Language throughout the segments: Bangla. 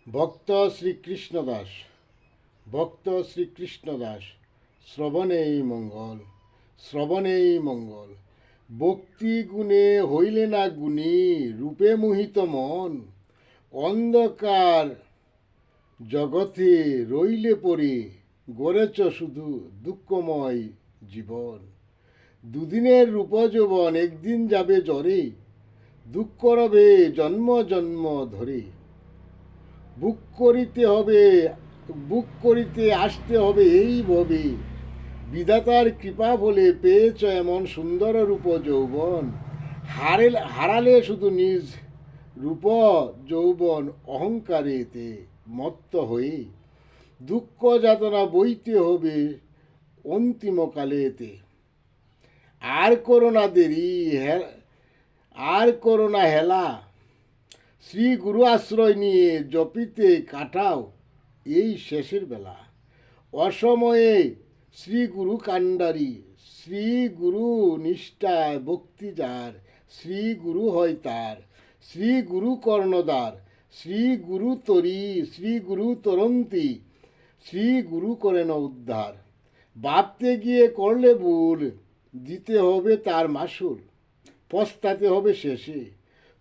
ভক্ত শ্রীকৃষ্ণ দাস ভক্ত শ্রীকৃষ্ণ দাস শ্রবণেই মঙ্গল শ্রবণেই মঙ্গল। ভক্তি গুণে হইলে না গুণী, রূপে মোহিত মন। অন্ধকার জগতে রইলে পড়ে, গড়েছ শুধু দুঃখময় জীবন। দুদিনের রূপ যৌবন একদিন যাবে জ্বরে, দুঃখ রবে জন্ম জন্ম ধরে। বুক করিতে আসতে হবে এই ভবে, বিধাতার কৃপা বলে পেয়েছ এমন সুন্দর রূপ যৌবন। হারালে শুধু নিজ রূপ যৌবন, অহংকারেতে মত্ত হয়ে দুঃখ যাতনা বইতে হবে অন্তিমকালেতে। আর করোনা দেরি, আর করোনা হেলা, শ্রী গুরু আশ্রয় নিয়ে জপিতে কাটাও এই শেষের বেলা। অসময়ে শ্রী গুরু কাণ্ডারি, শ্রী গুরু নিষ্ঠায় ভক্তি যার, শ্রী গুরু হয় তার। শ্রী গুরু কর্ণধার, শ্রী গুরু তরি, শ্রী গুরু তরন্তি, শ্রী গুরু করেন উদ্ধার। ভাবতে গিয়ে করলে ভুল, দিতে হবে তার মাসুল, পস্তাতে হবে শেষে।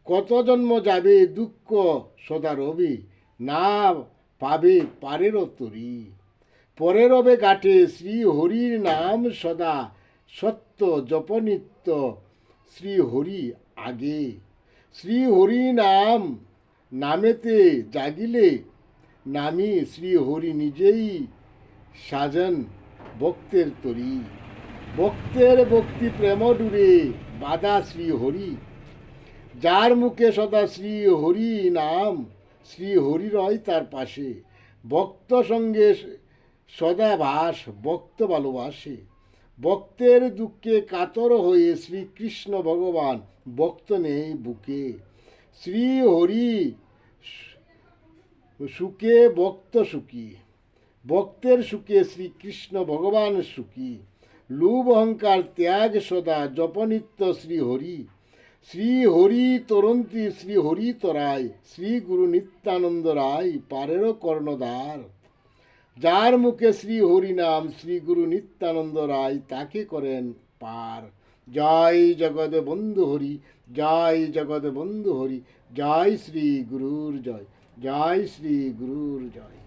কত জন্ম যাবে দুঃখ সদা রবে, না পাবে পারের তরি। পরে রবে গাঠে শ্রী হরির নাম সদা, সত্য জপনিত্য শ্রী হরি আগে। শ্রী হরি নাম নামেতে জাগিলে, নামি শ্রী হরি নিজেই সাজন ভক্তের তরি। ভক্তের ভক্তি প্রেম ডুরে বাধা শ্রী হরি, যার মুখে সদা শ্রী হরি নাম, শ্রী হরি রয় তার পাশে। ভক্ত সঙ্গে সদা ভাস, ভক্ত ভালোবাসে। ভক্তের দুঃখে কাতর হয়ে শ্রীকৃষ্ণ ভগবান, ভক্ত নেই বুকে। শ্রী হরি সুখে ভক্ত সুখী, ভক্তের সুখে শ্রীকৃষ্ণ ভগবান সুখী। লোভ অহংকার ত্যাগ সদা জপনিত্য শ্রী হরি। শ্রী হরি তরন্তি শ্রী হরি তরায়, শ্রী গুরু নিত্যানন্দ রায় পারেরও কর্ণধার। যার মুখে শ্রী হরি নাম, শ্রী গুরু নিত্যানন্দ রায় তাকে করেন পার। জয় জগৎ বন্ধু হরি, জয় জগৎ বন্ধু হরি, জয় শ্রী গুরুর জয়, জয় শ্রী গুরুর জয়।